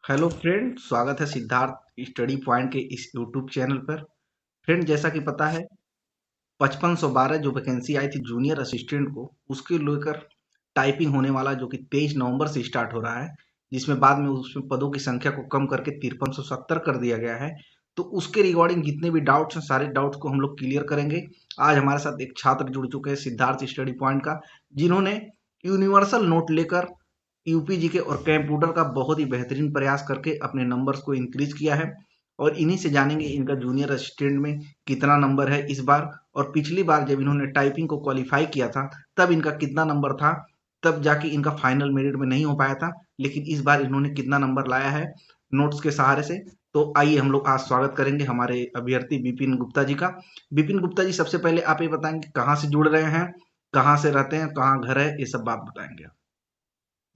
Hello friend, स्वागत है Siddharth study point के इस यूट्यूब चैनल पर। फ्रेंड, जैसा कि पता है 5512 जो वैकेंसी आई थी जूनियर असिस्टेंट को, उसके लेकर टाइपिंग होने वाला जो कि 23 नवंबर से स्टार्ट हो रहा है, जिसमें बाद में उसमें पदों की संख्या को कम करके 5370 कर दिया गया है। तो उसके रिगार्डिंग जितने भी डाउट्स हैं सारे डाउट्स को हम लोग क्लियर करेंगे। आज हमारे साथ एक छात्र जुड़ चुके हैं सिद्धार्थ स्टडी पॉइंट का, जिन्होंने यूनिवर्सल नोट लेकर यूपी जीके और कंप्यूटर का बहुत ही बेहतरीन प्रयास करके अपने नंबर्स को इंक्रीज किया है। और इन्हीं से जानेंगे इनका जूनियर असिस्टेंट में कितना नंबर है इस बार, और पिछली बार जब इन्होंने टाइपिंग को क्वालिफाई किया था तब इनका कितना नंबर था, तब जाके इनका फाइनल मेरिट में नहीं हो पाया था, लेकिन इस बार इन्होंने कितना नंबर लाया है नोट्स के सहारे से। तो आइए हम लोग आज स्वागत करेंगे हमारे अभ्यर्थी विपिन गुप्ता जी का। विपिन गुप्ता जी, सबसे पहले आप ये बताएंगे कहाँ से जुड़ रहे हैं, कहाँ से रहते हैं, कहाँ घर है, ये सब बात बताएंगे आप।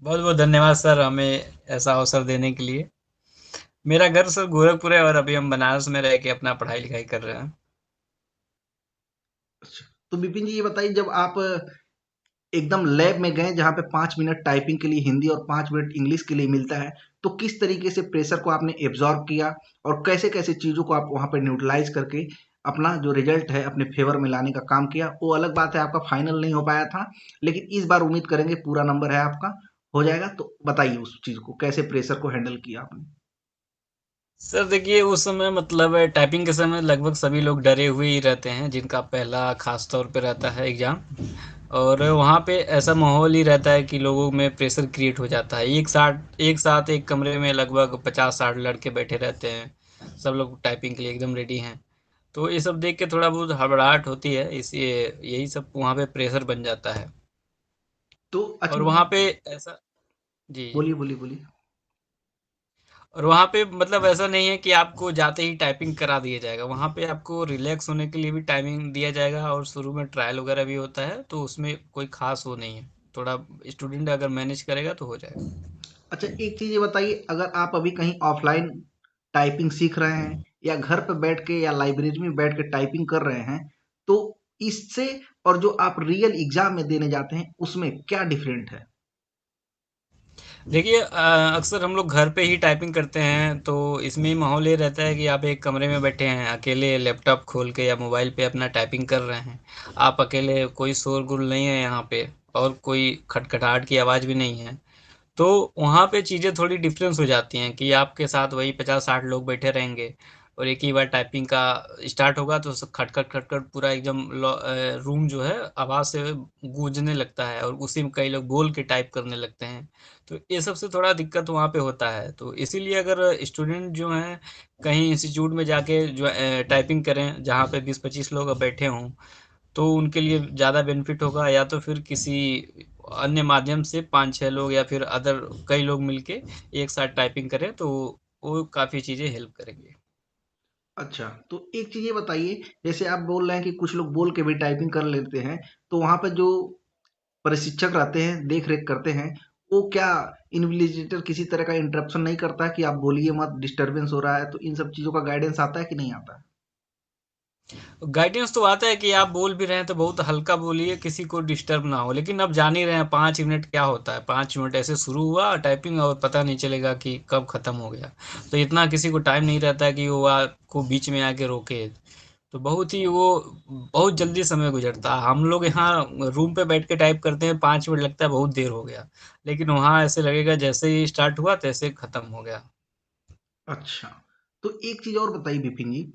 बहुत बहुत धन्यवाद सर हमें ऐसा अवसर देने के लिए। मेरा घर सर गोरखपुर है और अभी हम बनारस में रह के अपना पढ़ाई लिखाई कर रहे हैं। अच्छा, तो विपिन जी ये बताइए, जब आप एकदम लैब में गए जहाँ पे 5 मिनट टाइपिंग के लिए हिंदी और 5 मिनट इंग्लिश के लिए मिलता है, तो किस तरीके से प्रेशर को आपने एब्जॉर्ब किया और कैसे कैसे चीज़ों को आप वहाँ पे न्यूट्रलाइज करके अपना जो रिजल्ट है अपने फेवर में लाने का काम किया। वो अलग बात है, आपका फाइनल नहीं हो पाया था, लेकिन इस बार उम्मीद करेंगे पूरा नंबर है आपका हो जाएगा। तो बताइए उस चीज़ को कैसे प्रेशर को हैंडल किया आपने। सर देखिए उस समय मतलब टाइपिंग के समय लगभग सभी लोग डरे हुए ही रहते हैं जिनका पहला खास तौर पे रहता है एग्जाम। और वहाँ पे ऐसा माहौल ही रहता है कि लोगों में प्रेशर क्रिएट हो जाता है। एक साथ एक कमरे में लगभग 50-60 लड़के बैठे रहते हैं। सब लोग टाइपिंग के लिए एकदम रेडी हैं। तो ये सब देख के थोड़ा बहुत हड़बड़ाहट होती है, इसलिए यही सब वहाँ पे प्रेशर बन जाता है। तो अच्छा और वहाँ पे ऐसा जी, जी। बोलिए बोलिए बोलिए। और वहाँ पे मतलब ऐसा नहीं है कि आपको जाते ही टाइपिंग करा दिया जाएगा। वहाँ पे आपको रिलैक्स होने के लिए भी टाइमिंग दिया जाएगा और शुरू में ट्रायल वगैरह भी होता है, तो उसमें कोई खास वो नहीं है। थोड़ा स्टूडेंट अगर मैनेज करेगा तो हो जाएगा। अच्छा, एक चीज़ ये बताइए, अगर आप अभी कहीं ऑफलाइन टाइपिंग सीख रहे हैं या घर पे बैठ के या लाइब्रेरी में बैठ के टाइपिंग कर रहे हैं, तो इससे और जो आप रियल एग्जाम में देने जाते हैं उसमें क्या डिफरेंट है? देखिए अक्सर हम लोग घर पे ही टाइपिंग करते हैं, तो इसमें माहौल ये रहता है कि आप एक कमरे में बैठे हैं अकेले लैपटॉप खोल के या मोबाइल पे अपना टाइपिंग कर रहे हैं। आप अकेले, कोई शोरगुल नहीं है यहाँ पे और कोई खटखटाहट की आवाज़ भी नहीं है। तो वहाँ पे चीज़ें थोड़ी डिफरेंस हो जाती हैं कि आपके साथ वही 50-60 लोग बैठे रहेंगे और एक ही बार टाइपिंग का स्टार्ट होगा तो खटखट खटखट पूरा एकदम रूम जो है आवाज़ से गूंजने लगता है और उसी में कई लोग बोल के टाइप करने लगते हैं। तो ये सबसे थोड़ा दिक्कत वहाँ पे होता है। तो इसीलिए अगर स्टूडेंट जो हैं कहीं इंस्टीट्यूट में जाके जो टाइपिंग करें जहाँ पे 20-25 लोग बैठे हों, तो उनके लिए ज़्यादा बेनिफिट होगा, या तो फिर किसी अन्य माध्यम से 5-6 लोग या फिर अदर कई लोग मिलके एक साथ टाइपिंग करें तो वो काफ़ी चीज़ें हेल्प करेंगे। अच्छा, तो एक चीज़ ये बताइए, जैसे आप बोल रहे हैं कि कुछ लोग बोल के भी टाइपिंग कर लेते हैं, तो वहाँ पे जो प्रशिक्षक रहते हैं, देख रेख करते हैं, वो क्या इन्विजिलेटर किसी तरह का इंटरप्शन नहीं करता है कि आप बोलिए मत, डिस्टरबेंस हो रहा है, तो इन सब चीज़ों का गाइडेंस आता है कि नहीं आता है? गाइडेंस तो आता है कि आप बोल भी रहे हैं तो बहुत हल्का बोलिए, किसी को डिस्टर्ब ना हो। लेकिन अब जान ही रहे हैं 5 मिनट क्या होता है, 5 मिनट ऐसे शुरू हुआ टाइपिंग और पता नहीं चलेगा कि कब खत्म हो गया। तो इतना किसी को टाइम नहीं रहता है कि वो आपको बीच में आके रोके। तो बहुत ही वो बहुत जल्दी समय गुजरता है। हम लोग यहाँ रूम पे बैठ के टाइप करते हैं, 5 मिनट लगता है बहुत देर हो गया। लेकिन वहाँ ऐसे लगेगा जैसे ही स्टार्ट हुआ तैसे खत्म हो गया। अच्छा, तो एक चीज़ और बताइए विपिन जी,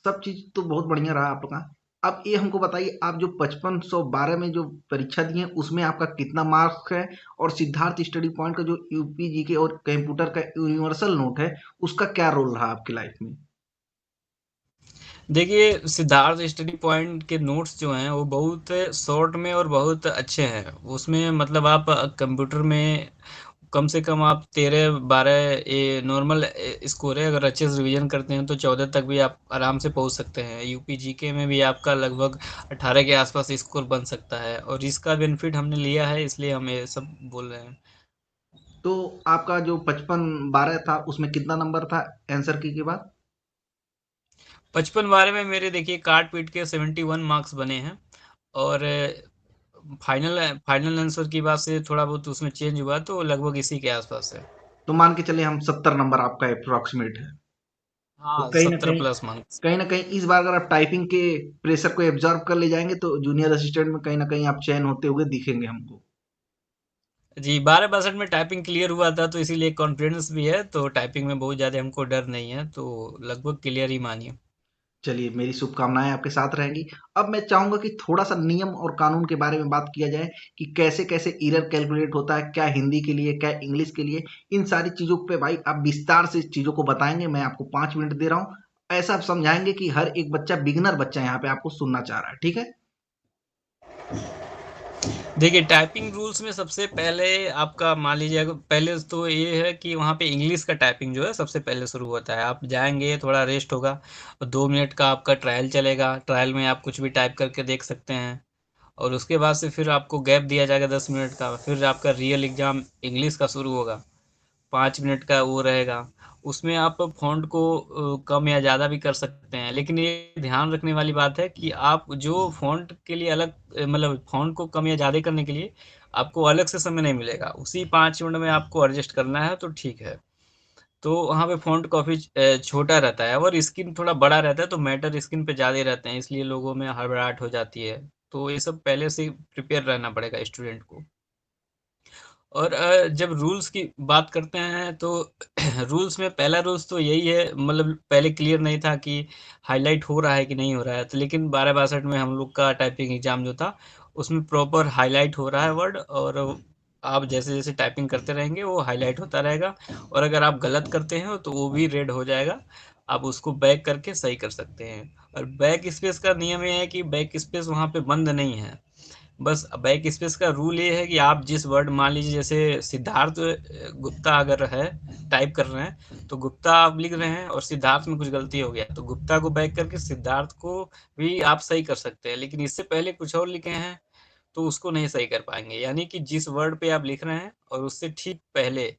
सब चीज़ तो बहुत बढ़िया रहा आपका। अब ये हमको बताइए, आप जो 5512 में जो परीक्षा दी है उसमें आपका कितना मार्क्स है, और सिद्धार्थ स्टडी पॉइंट का जो यूपी जीके और कंप्यूटर का यूनिवर्सल नोट है उसका क्या रोल रहा आपकी लाइफ में? देखिए सिद्धार्थ स्टडी पॉइंट के नोट्स जो हैं वो बहुत शॉर्ट में और बहुत अच्छे हैं। उसमें मतलब आप कंप्यूटर में कम से कम आप 13-12 ये नॉर्मल स्कोर है। अगर अच्छे से रिवीजन करते हैं तो 14 तक भी आप आराम से पहुंच सकते हैं। यूपी जीके में भी आपका लगभग 18 के आसपास स्कोर बन सकता है और इसका बेनिफिट हमने लिया है, इसलिए हम ये सब बोल रहे हैं। तो आपका जो 5512 था उसमें कितना नंबर था आंसर की के बाद? 55-12 में मेरे देखिए काट पीट के 71 मार्क्स बने हैं। और फाइनल फाइनल आंसर की बात से थोड़ा बहुत उसमें चेंज हुआ तो लगभग इसी के आसपास है। तो मान के चले हम 70 नंबर आपका अप्रोक्सीमेट है। तो हाँ, 70+ मार्क्स। कहीं न कहीं इस बार अगर आप टाइपिंग के प्रेशर को एब्ज़ॉर्ब कर ले जाएँगे तो जूनियर असिस्टेंट में कहीं न कहीं आप चयन होते हुए दिखेंगे हमको। जी, 12-62 में टाइपिंग क्लियर हुआ था, तो इसीलिए कॉन्फिडेंस भी है, तो टाइपिंग में बहुत ज़्यादा हमको डर नहीं है, तो लगभग क्लियर ही मानिए। चलिए, मेरी शुभकामनाएँ आपके साथ रहेंगी। अब मैं चाहूँगा कि थोड़ा-सा नियम और कानून के बारे में बात किया जाए कि कैसे-कैसे एरर कैलकुलेट होता है, क्या हिंदी के लिए, क्या इंग्लिश के लिए। इन सारी चीज़ों पे भाई आप विस्तार से चीज़ों को बताएँगे, मैं आपको 5 मिनट दे रहा हूँ। ऐसा आप समझाएँगे कि हर एक बच्चा बिगिनर बच्चा यहाँ पे आपको सुनना चाह रहा है, ठीक है? देखिए, टाइपिंग रूल्स में सबसे पहले आपका मान लीजिए, अगर पहले तो ये है कि वहाँ पे इंग्लिश का टाइपिंग जो है सबसे पहले शुरू होता है। आप जाएँगे, थोड़ा रेस्ट होगा और 2 मिनट का आपका ट्रायल चलेगा। ट्रायल में आप कुछ भी टाइप करके देख सकते हैं और उसके बाद से फिर आपको गैप दिया जाएगा 10 मिनट का। फिर आपका रियल एग्ज़ाम इंग्लिश का शुरू होगा। 5 मिनट का वो रहेगा। उसमें आप फ़ॉन्ट को कम या ज़्यादा भी कर सकते हैं। लेकिन ये ध्यान रखने वाली बात है कि आप जो फ़ॉन्ट के लिए अलग मतलब फ़ॉन्ट को कम या ज़्यादा करने के लिए आपको अलग से समय नहीं मिलेगा। उसी 5 मिनट में आपको एडजस्ट करना है तो ठीक है। तो वहाँ पे फ़ॉन्ट काफ़ी छोटा रहता है और स्क्रीन थोड़ा बड़ा रहता है, तो मैटर स्क्रीन पे ज़्यादा रहते हैं, इसलिए लोगों में हड़बड़ाहट हो जाती है। तो ये सब पहले से ही प्रिपेयर रहना पड़ेगा स्टूडेंट को। और जब रूल्स की बात करते हैं तो रूल्स में पहला रूल्स तो यही है, मतलब पहले क्लियर नहीं था कि हाईलाइट हो रहा है कि नहीं हो रहा है, तो लेकिन 12-62 में हम लोग का टाइपिंग एग्ज़ाम जो था उसमें प्रॉपर हाईलाइट हो रहा है वर्ड, और आप जैसे-जैसे टाइपिंग करते रहेंगे वो हाईलाइट होता रहेगा, और अगर आप गलत करते हैं तो वो भी रेड हो जाएगा। आप उसको बैक करके सही कर सकते हैं। और बैक स्पेस का नियम ये है कि बैक स्पेस वहाँ पे बंद नहीं है। बस बैक स्पेस का रूल ये है कि आप जिस वर्ड, मान लीजिए जैसे सिद्धार्थ गुप्ता अगर है, टाइप कर रहे हैं तो गुप्ता आप लिख रहे हैं और सिद्धार्थ में कुछ गलती हो गया तो गुप्ता को बैक करके सिद्धार्थ को भी आप सही कर सकते हैं, लेकिन इससे पहले कुछ और लिखे हैं तो उसको नहीं सही कर पाएंगे। यानी कि जिस वर्ड पे आप लिख रहे हैं और उससे ठीक पहले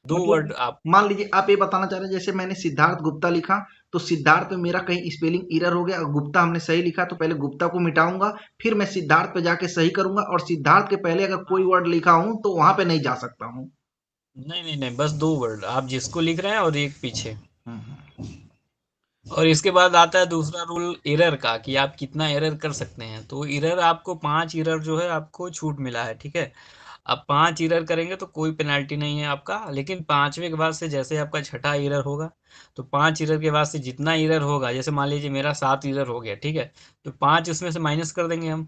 दो मतलब वर्ड आप। मान लीजिए आप ये बताना चाह रहे हैं जैसे मैंने सिद्धार्थ गुप्ता लिखा तो सिद्धार्थ पे मेरा कहीं स्पेलिंग एरर हो गया और गुप्ता हमने सही लिखा तो पहले गुप्ता को मिटाऊंगा फिर मैं सिद्धार्थ पे जाके सही करूंगा और सिद्धार्थ के पहले अगर कोई हाँ, वर्ड लिखा हूं तो वहां पे नहीं जा सकता हूं। नहीं नहीं नहीं, बस दो वर्ड आप जिसको लिख रहे हैं और एक पीछे। हम्म। और इसके बाद आता है दूसरा रूल एरर का, कि आप कितना एरर कर सकते हैं। तो एरर आपको 5 एरर जो है आपको छूट मिला है, ठीक है। आप 5 एरर करेंगे तो कोई पेनल्टी नहीं है आपका, लेकिन 5वें के बाद से जैसे आपका छठा एरर होगा तो 5 एरर के बाद से जितना एरर होगा, जैसे मान लीजिए मेरा 7 एरर हो गया, ठीक है, तो 5 उसमें से माइनस कर देंगे हम,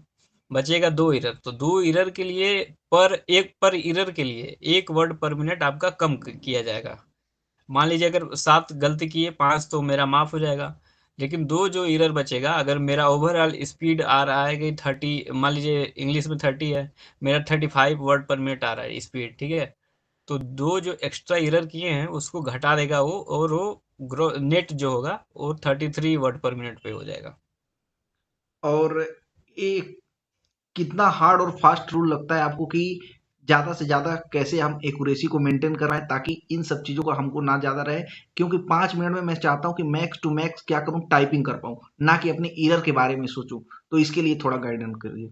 बचेगा 2 एरर। तो 2 एरर के लिए पर एरर के लिए 1 वर्ड पर मिनट आपका कम किया जाएगा। मान लीजिए अगर 7 गलती किए, 5 तो मेरा माफ हो जाएगा, लेकिन 2 जो एरर बचेगा, अगर मेरा ओवरऑल स्पीड आ रहा है कि 30, मान लीजिए इंग्लिश में 30 है, मेरा 35 वर्ड पर मिनट आ रहा है स्पीड, ठीक है, तो 2 जो एक्स्ट्रा एरर किए हैं उसको घटा देगा वो, और वो नेट जो होगा वो 33 वर्ड पर मिनट पे हो जाएगा। और ये कितना हार्ड और फास्ट रूल लगता है आपको कि ज़्यादा से ज़्यादा कैसे हम एक्यूरेसी को मेंटेन कर रहे हैं ताकि इन सब चीज़ों का हमको ना ज़्यादा रहे क्योंकि 5 मिनट में मैं चाहता हूँ कि मैक्स टू मैक्स क्या करूँ टाइपिंग कर पाऊँ ना कि अपने एरर के बारे में सोचूं तो इसके लिए थोड़ा गाइडेंस करिए।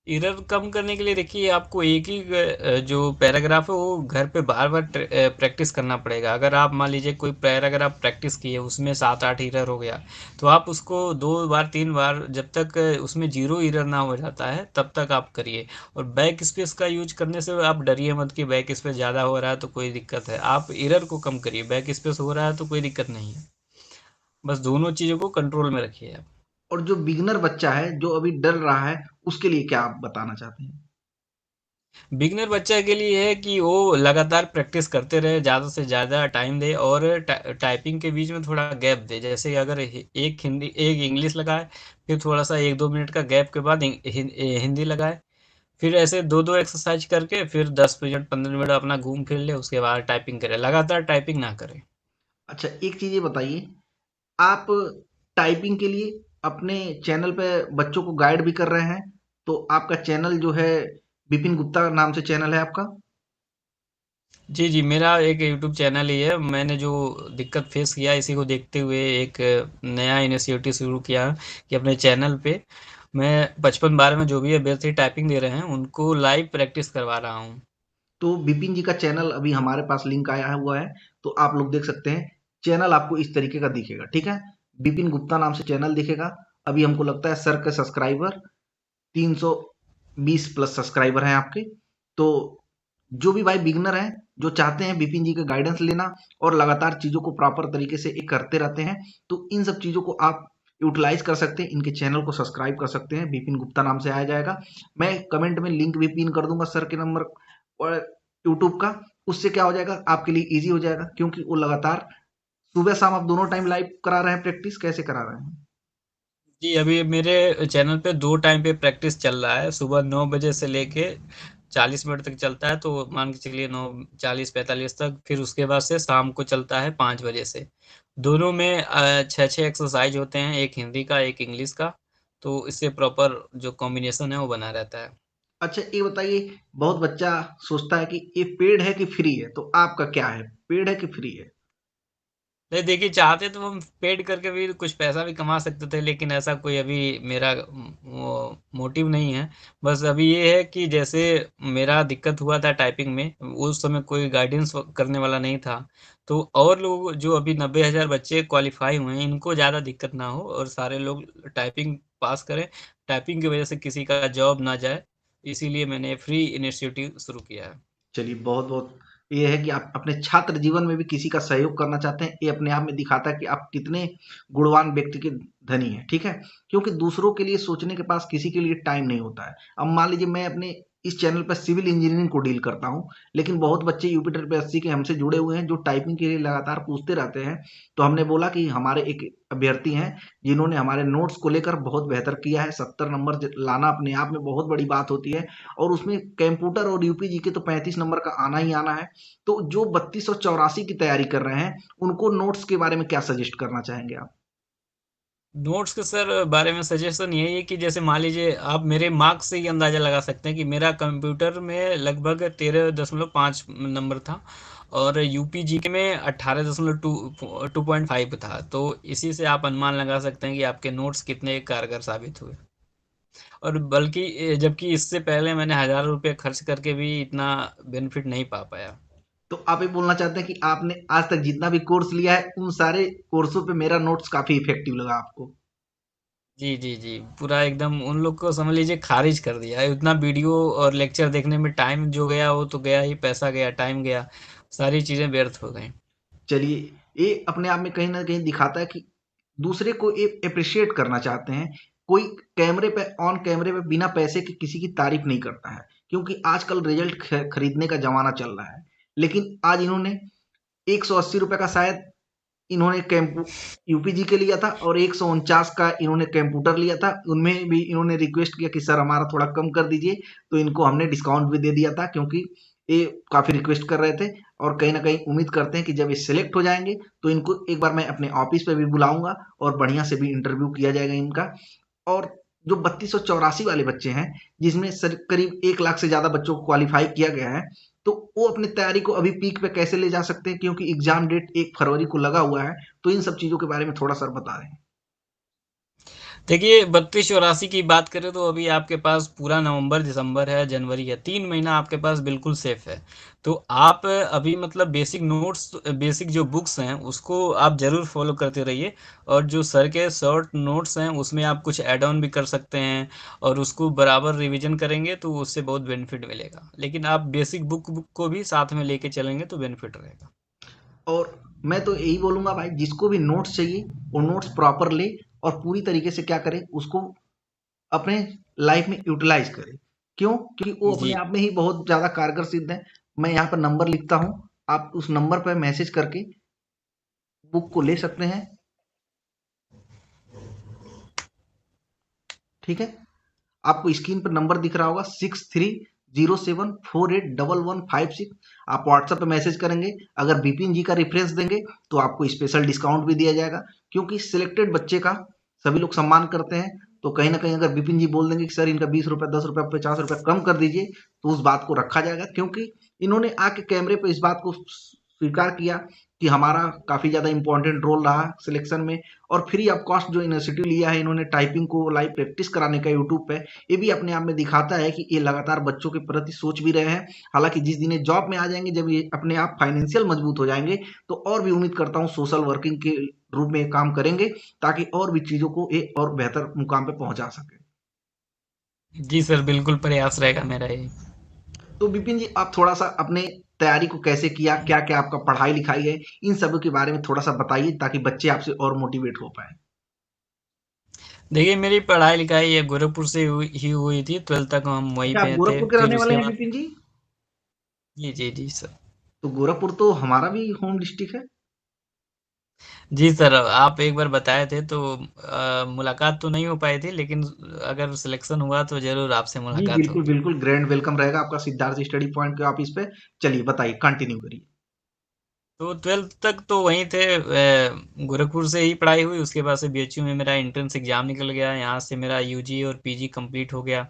एरर कम करने के लिए देखिए, आपको एक ही जो पैराग्राफ है वो घर पे बार बार प्रैक्टिस करना पड़ेगा। अगर आप मान लीजिए कोई पैराग्राफ प्रैक्टिस किए, उसमें 7-8 एरर हो गया, तो आप उसको 2 बार 3 बार, जब तक उसमें 0 एरर ना हो जाता है तब तक आप करिए। और बैक स्पेस का यूज करने से आप डरिए मत कि बैक स्पेस ज़्यादा हो रहा है तो कोई दिक्कत है। आप एरर को कम करिए, बैक स्पेस हो रहा है तो कोई दिक्कत नहीं है। बस दोनों चीज़ों को कंट्रोल में रखिए आप। और जो बिगनर बच्चा है जो अभी डर रहा है उसके लिए क्या आप बताना चाहते हैं? बिगनर बच्चा के लिए है कि वो लगातार प्रैक्टिस करते रहे, ज़्यादा से ज़्यादा टाइम दे, और टाइपिंग के बीच में थोड़ा गैप दे। जैसे अगर एक हिंदी एक इंग्लिश लगाए, फिर थोड़ा सा 1-2 मिनट का गैप के बाद हिंदी लगाए, फिर ऐसे दो दो एक्सरसाइज करके फिर 10 मिनट 15 मिनट अपना घूम फिर ले, उसके बाद टाइपिंग करे, लगातार टाइपिंग ना करे। अच्छा एक चीज़ ये बताइए आप टाइपिंग के लिए अपने चैनल पे बच्चों को गाइड भी कर रहे हैं तो आपका चैनल जो है विपिन गुप्ता नाम से चैनल है आपका। जी जी, मेरा एक यूट्यूब चैनल ही है। मैंने जो दिक्कत फेस किया इसी को देखते हुए एक नया इनिशिएटिव शुरू किया कि अपने चैनल पे मैं 55-12 में जो भी अभ्यर्थी टाइपिंग दे रहे हैं उनको लाइव प्रैक्टिस करवा रहा हूँ। तो विपिन जी का चैनल अभी हमारे पास लिंक आया हुआ है, तो आप लोग देख सकते हैं। चैनल आपको इस तरीके का दिखेगा, ठीक है। विपिन गुप्ता नाम से चैनल दिखेगा। अभी हमको लगता है सर के सब्सक्राइबर 320 प्लस सब्सक्राइबर हैं आपके। तो जो भी भाई बिगनर हैं, जो चाहते हैं विपिन जी का गाइडेंस लेना और लगातार चीज़ों को प्रॉपर तरीके से एक करते रहते हैं, तो इन सब चीज़ों को आप यूटिलाइज कर सकते हैं। इनके चैनल को सब्सक्राइब कर सकते हैं, विपिन गुप्ता नाम से आया जाएगा। मैं कमेंट में लिंक भी पिन कर दूंगा सर के नंबर और यूट्यूब का। उससे क्या हो जाएगा, आपके लिए ईजी हो जाएगा, क्योंकि वो लगातार सुबह शाम आप दोनों टाइम लाइव करा रहे हैं। प्रैक्टिस कैसे करा रहे हैं? जी, अभी मेरे चैनल पे 2 टाइम पे प्रैक्टिस चल रहा है। सुबह 9 बजे से लेके 40 मिनट तक चलता है, तो मान के चलिए 9:40-45 तक। फिर उसके बाद से शाम को चलता है 5 बजे से। दोनों में 6-6 एक्सरसाइज होते हैं, एक हिंदी का, एक इंग्लिश का। तो इससे प्रॉपर जो कॉम्बिनेशन है वो बना रहता है। अच्छा ये बताइए, बहुत बच्चा सोचता है कि ये पेड है कि फ्री है, तो आपका क्या है, पेड है कि फ्री है? नहीं देखिए, चाहते तो हम पेड करके भी कुछ पैसा भी कमा सकते थे, लेकिन ऐसा कोई अभी मेरा वो मोटिव नहीं है। बस अभी ये है कि जैसे मेरा दिक्कत हुआ था टाइपिंग में, उस समय कोई गाइडेंस करने वाला नहीं था। तो और लोग जो अभी 90,000 बच्चे क्वालिफाई हुए हैं, इनको ज़्यादा दिक्कत ना हो और सारे लोग टाइपिंग पास करें, टाइपिंग की वजह से किसी का जॉब ना जाए, इसीलिए मैंने फ्री इनिशिएटिव शुरू किया है। चलिए बहुत बहुत, ये है कि आप अपने छात्र जीवन में भी किसी का सहयोग करना चाहते हैं, ये अपने आप में दिखाता है कि आप कितने गुणवान व्यक्ति के धनी हैं, ठीक है। क्योंकि दूसरों के लिए सोचने के पास किसी के लिए टाइम नहीं होता है। अब मान लीजिए मैं अपने इस चैनल पर सिविल इंजीनियरिंग को डील करता हूँ, लेकिन बहुत बच्चे यूपी ट्रिपल एससी के हमसे जुड़े हुए हैं, जो टाइपिंग के लिए लगातार पूछते रहते हैं। तो हमने बोला कि हमारे एक अभ्यर्थी हैं जिन्होंने हमारे नोट्स को लेकर बहुत बेहतर किया है। 70 नंबर लाना अपने आप में बहुत बड़ी बात होती है, और उसमें कंप्यूटर और यूपीजी के तो 35 नंबर का आना ही आना है। तो जो 3284 की तैयारी कर रहे हैं, उनको नोट्स के बारे में क्या सजेस्ट करना चाहेंगे आप? नोट्स के सर बारे में सजेशन यही है कि जैसे मान लीजिए आप मेरे मार्क्स से ही अंदाज़ा लगा सकते हैं कि मेरा कंप्यूटर में लगभग 13.5 नंबर था और यूपीजी के में 18.2 था। तो इसी से आप अनुमान लगा सकते हैं कि आपके नोट्स कितने कारगर साबित हुए। और बल्कि जबकि इससे पहले मैंने हज़ारों रुपये खर्च करके भी इतना बेनिफिट नहीं पा पाया। तो आप ये बोलना चाहते हैं कि आपने आज तक जितना भी कोर्स लिया है, उन सारे कोर्सों पे मेरा नोट्स काफी इफेक्टिव लगा आपको? जी, जी, जी। पूरा एकदम उन लोग को समझ लीजिए खारिज कर दिया है। उतना वीडियो और लेक्चर देखने में टाइम जो गया वो तो गया ही, पैसा गया, टाइम गया, सारी चीज़ें व्यर्थ हो गईं। चलिए, ये अपने आप में कहीं ना कहीं दिखाता है कि दूसरे को ये अप्रिशिएट करना चाहते हैं। कोई कैमरे पे, ऑन कैमरे पे बिना पैसे के किसी की तारीफ नहीं करता है, क्योंकि आजकल रिजल्ट खरीदने का जमाना चल रहा है। लेकिन आज इन्होंने 180 रुपए का शायद इन्होंने कैंपू यूपीजी के लिया था, और 149 का इन्होंने कंप्यूटर लिया था। उनमें भी इन्होंने रिक्वेस्ट किया कि सर हमारा थोड़ा कम कर दीजिए, तो इनको हमने डिस्काउंट भी दे दिया था, क्योंकि ये काफ़ी रिक्वेस्ट कर रहे थे। और कहीं ना कहीं उम्मीद करते हैं कि जब ये सिलेक्ट हो जाएंगे, तो इनको एक बार मैं अपने ऑफिस पे भी बुलाऊंगा और बढ़िया से भी इंटरव्यू किया जाएगा इनका। और जो 3284 वाले बच्चे हैं, जिसमें सर करीब 1 लाख से ज़्यादा बच्चों को क्वालिफाई किया गया है, तो वो अपनी तैयारी को अभी पीक पे कैसे ले जा सकते हैं, क्योंकि एग्जाम डेट 1 फरवरी को लगा हुआ है। तो इन सब चीज़ों के बारे में थोड़ा सर बता दें। देखिए 32-84 की बात करें तो अभी आपके पास पूरा नवंबर, दिसंबर है, जनवरी है, 3 महीना आपके पास बिल्कुल सेफ है। तो आप अभी मतलब बेसिक नोट्स, बेसिक जो बुक्स हैं उसको आप ज़रूर फॉलो करते रहिए। और जो सर के शॉर्ट नोट्स हैं उसमें आप कुछ ऐड ऑन भी कर सकते हैं और उसको बराबर रिवीजन करेंगे तो उससे बहुत बेनिफिट मिलेगा। लेकिन आप बेसिक बुक को भी साथ में लेके चलेंगे तो बेनिफिट रहेगा। और मैं तो यही बोलूंगा भाई, जिसको भी नोट्स चाहिए वो नोट्स प्रॉपर ले, और पूरी तरीके से क्या करे, उसको अपने लाइफ में यूटिलाइज करे। क्यों? क्योंकि वो अपने जी। आप में ही बहुत ज़्यादा कारगर सिद्ध है। मैं यहाँ पर नंबर लिखता हूँ, आप उस नंबर पर मैसेज करके बुक को ले सकते हैं, ठीक है। आपको स्क्रीन पर नंबर दिख रहा होगा, 6307481156। आप व्हाट्सएप पे मैसेज करेंगे, अगर विपिन जी का रेफरेंस देंगे तो आपको स्पेशल डिस्काउंट भी दिया जाएगा, क्योंकि सिलेक्टेड बच्चे का सभी लोग सम्मान करते हैं। तो कहीं ना कहीं अगर विपिन जी बोल देंगे कि सर इनका 20 रुपये, 10 रुपये, 50 रुपये कम कर दीजिए, तो उस बात को रखा जाएगा, क्योंकि इन्होंने आके कैमरे पर इस बात को स्वीकार किया कि हमारा काफ़ी ज़्यादा इंपॉर्टेंट रोल रहा सिलेक्शन में। और फ्री ऑफ कॉस्ट जो इनिशिएटिव लिया है इन्होंने टाइपिंग को लाइव प्रैक्टिस कराने का यूट्यूब पे, ये भी अपने आप में दिखाता है कि ये लगातार बच्चों के प्रति सोच भी रहे हैं। हालांकि जिस दिन ये जॉब में आ जाएंगे, जब ये अपने आप फाइनेंशियल मजबूत हो जाएंगे, तो और भी उम्मीद करता हूँ सोशल वर्किंग के रूप में काम करेंगे, ताकि और भी चीज़ों को एक और बेहतर मुकाम पे पहुंचा सके। जी सर, बिल्कुल प्रयास रहेगा मेरा ये। तो विपिन जी, आप थोड़ा सा अपने तैयारी को कैसे किया, क्या क्या आपका पढ़ाई लिखाई है, इन सब के बारे में थोड़ा सा बताइए, ताकि बच्चे आपसे और मोटिवेट हो पाए। देखिए, मेरी पढ़ाई लिखाई ये गोरखपुर से हुई थी, 12th तक हम वहीं अच्छा, आप पे थे। गोरखपुर के फिर रहने वाले उसके हैं बाद विपिन जी? जी जी जी सर। तो गोरखपुर तो हमारा भी होम डिस्ट्रिक्ट है। जी सर, आप एक बार बताए थे तो मुलाकात तो नहीं हो पाई थी, लेकिन अगर सिलेक्शन हुआ तो जरूर आपसे जी मुलाकात बिल्कुल होगी। बिल्कुल, ग्रैंड वेलकम रहेगा आपका सिद्धार्थ स्टडी पॉइंट के ऑफिस पे। चलिए बताइए, कंटिन्यू करिए। तो 12th तक तो वहीं थे, गोरखपुर से ही पढ़ाई हुई। उसके बाद से बीएचयू में मेरा एंट्रेंस एग्जाम निकल गया, यहाँ से मेरा यूजी और पीजी कंप्लीट हो गया।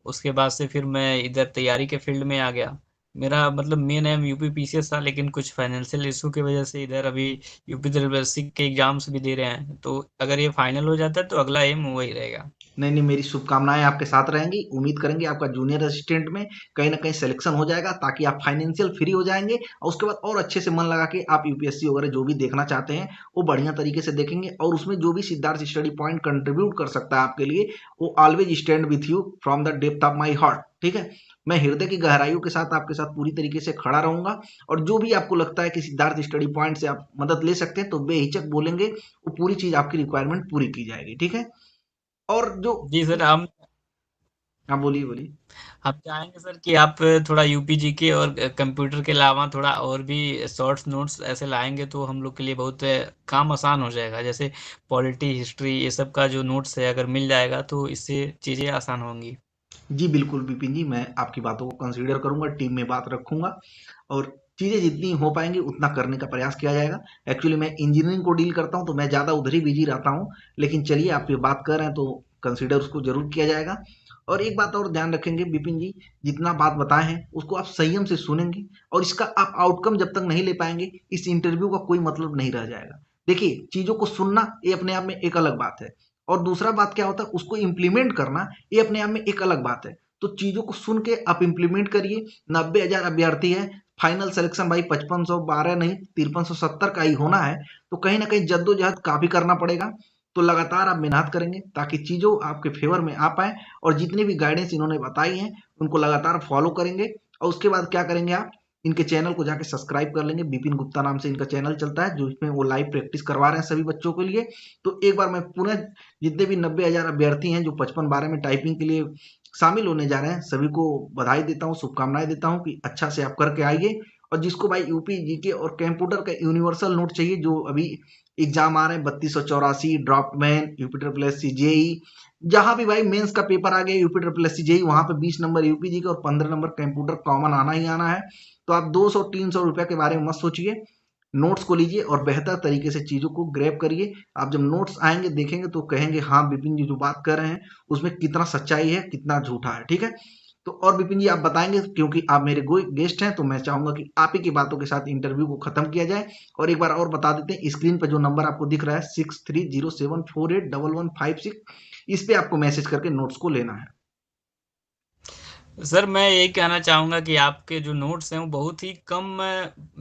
उसके बाद से फिर मैं इधर तैयारी के फील्ड में आ गया। मेरा मतलब मेन एम यूपी पीसीएस था, लेकिन कुछ फाइनेंशियल इशू की वजह से इधर अभी यूपी ट्रिपल के एग्जाम्स भी दे रहे हैं, तो अगर ये फाइनल हो जाता है तो अगला एम वही रहेगा। नहीं नहीं, मेरी शुभकामनाएं आपके साथ रहेंगी। उम्मीद करेंगे आपका जूनियर असिस्टेंट में कहीं ना कहीं सिलेक्शन हो जाएगा, ताकि आप फाइनेंशियल फ्री हो जाएंगे, और उसके बाद और अच्छे से मन लगा के आप यूपीएससी वगैरह जो भी देखना चाहते हैं वो बढ़िया तरीके से देखेंगे। और उसमें जो भी सिद्धार्थ स्टडी पॉइंट कंट्रीब्यूट कर सकता है आपके लिए, वो always stand with you from the depth of my heart. ठीक है, मैं हृदय की गहराइयों के साथ आपके साथ पूरी तरीके से खड़ा रहूंगा। और जो भी आपको लगता है कि सिद्धार्थ स्टडी पॉइंट से आप मदद ले सकते हैं, तो बेहिचक बोलेंगे, वो पूरी चीज आपकी रिक्वायरमेंट पूरी की जाएगी। ठीक है। और जो, जी सर, हाँ बोलिए बोलिए। हम चाहेंगे सर कि आप थोड़ा यूपीजी के और कंप्यूटर के अलावा थोड़ा और भी शॉर्ट्स नोट्स ऐसे लाएंगे तो हम लोग के लिए बहुत काम आसान हो जाएगा। जैसे पॉलिटी हिस्ट्री ये सब का जो नोट्स है अगर मिल जाएगा तो इससे चीज़ें आसान होंगी। जी बिल्कुल विपिन जी, मैं आपकी बातों को कंसीडर करूंगा, टीम में बात रखूंगा, और चीज़ें जितनी हो पाएंगी उतना करने का प्रयास किया जाएगा। एक्चुअली मैं इंजीनियरिंग को डील करता हूं, तो मैं ज़्यादा उधर ही बिजी रहता हूं। लेकिन चलिए, आप ये बात कर रहे हैं तो कंसीडर उसको जरूर किया जाएगा। और एक बात और ध्यान रखेंगे विपिन जी, जितना बात बताए हैं उसको आप संयम से सुनेंगे, और इसका आप आउटकम जब तक नहीं ले पाएंगे, इस इंटरव्यू का कोई मतलब नहीं रह जाएगा। देखिए, चीज़ों को सुनना ये अपने आप में एक अलग बात है, और दूसरा बात क्या होता है, उसको इम्प्लीमेंट करना ये अपने आप में एक अलग बात है। तो चीज़ों को सुन के आप इम्प्लीमेंट करिए। 90,000 अभ्यर्थी है, फाइनल सिलेक्शन भाई 5512 नहीं 5370 का ही होना है। तो कहीं ना कहीं जद्दोजहद काफ़ी करना पड़ेगा। तो लगातार आप मेहनत करेंगे ताकि चीज़ों आपके फेवर में आ पाए, और जितनी भी गाइडेंस इन्होंने बताई हैं उनको लगातार फॉलो करेंगे। और उसके बाद क्या करेंगे, आप इनके चैनल को जाके सब्सक्राइब कर लेंगे। विपिन गुप्ता नाम से इनका चैनल चलता है, जो इसमें वो लाइव प्रैक्टिस करवा रहे हैं सभी बच्चों के लिए। तो एक बार मैं पुनः जितने भी 90,000 अभ्यर्थी हैं जो 5512 में टाइपिंग के लिए शामिल होने जा रहे हैं, सभी को बधाई देता हूँ, शुभकामनाएं देता हूँ कि अच्छा से आप करके आइए। और जिसको भाई यूपी जीके और कंप्यूटर का यूनिवर्सल नोट चाहिए, जो अभी एग्जाम आ रहे हैं 3284, ड्रॉपमैन, UP triple S C JE, जहां भी भाई मेंस का पेपर आ गया UP triple S C JE, वहां पे 20 नंबर यूपी जी के और 15 नंबर कंप्यूटर कॉमन आना ही आना है। तो आप 200-300 रुपया के बारे में मत सोचिए, नोट्स को लीजिए और बेहतर तरीके से चीज़ों को ग्रैब करिए। आप जब नोट्स आएंगे देखेंगे तो कहेंगे हाँ, विपिन जी जो बात कर रहे हैं उसमें कितना सच्चाई है, कितना झूठा है। ठीक है। तो और विपिन जी आप बताएंगे, क्योंकि आप मेरे गेस्ट हैं, तो मैं चाहूंगा कि आप ही की बातों के साथ इंटरव्यू को खत्म किया जाए। और एक बार और बता देते हैं, स्क्रीन पर जो नंबर आपको दिख रहा है 6307481156, इस पे आपको मैसेज करके नोट्स को लेना है। सर, मैं यही कहना चाहूँगा कि आपके जो नोट्स हैं वो बहुत ही कम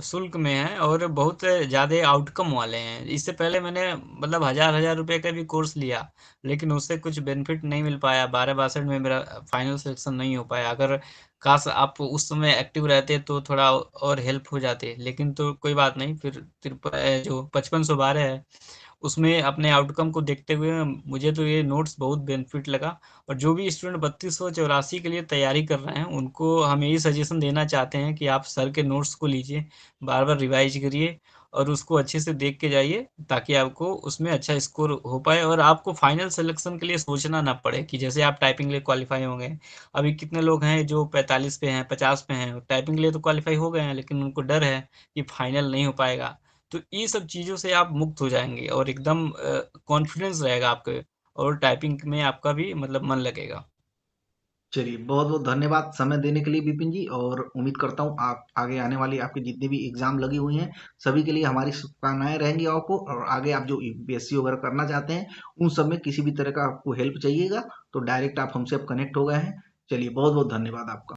शुल्क में हैं और बहुत ज़्यादा आउटकम वाले हैं। इससे पहले मैंने मतलब हज़ार हज़ार रुपए का भी कोर्स लिया, लेकिन उससे कुछ बेनिफिट नहीं मिल पाया। 12-62 में मेरा फाइनल सिलेक्शन नहीं हो पाया। अगर काश आप उस समय एक्टिव रहते तो थोड़ा और हेल्प हो जाते, लेकिन तो कोई बात नहीं। फिर जो 5512 है उसमें अपने आउटकम को देखते हुए मुझे तो ये नोट्स बहुत बेनिफिट लगा। और जो भी स्टूडेंट 3284 के लिए तैयारी कर रहे हैं उनको हम यही सजेशन देना चाहते हैं कि आप सर के नोट्स को लीजिए, बार बार रिवाइज करिए और उसको अच्छे से देख के जाइए, ताकि आपको उसमें अच्छा स्कोर हो पाए और आपको फाइनल सिलेक्शन के लिए सोचना ना पड़े कि जैसे आप टाइपिंग के लिए क्वालिफाई हो गए। अभी कितने लोग हैं जो 45 पे हैं, 50 पे हैं, टाइपिंग के लिए तो क्वालिफाई हो गए हैं, लेकिन उनको डर है कि फाइनल नहीं हो पाएगा। तो ये सब चीज़ों से आप मुक्त हो जाएंगे और एकदम कॉन्फिडेंस रहेगा आपके, और टाइपिंग में आपका भी मतलब मन लगेगा। चलिए, बहुत-बहुत धन्यवाद समय देने के लिए विपिन जी, और उम्मीद करता हूँ आप आगे आने वाली आपकी जितनी भी एग्ज़ाम लगी हुई हैं, सभी के लिए हमारी शुभकामनाएँ रहेंगी आपको, और आगे आप जो यूपीएससी वगैरह करना चाहते हैं, उन सब में किसी भी तरह का आपको हेल्प चाहिएगा, तो डायरेक्ट आप हमसे अब कनेक्ट हो गए हैं। चलिए, बहुत-बहुत धन्यवाद आपका।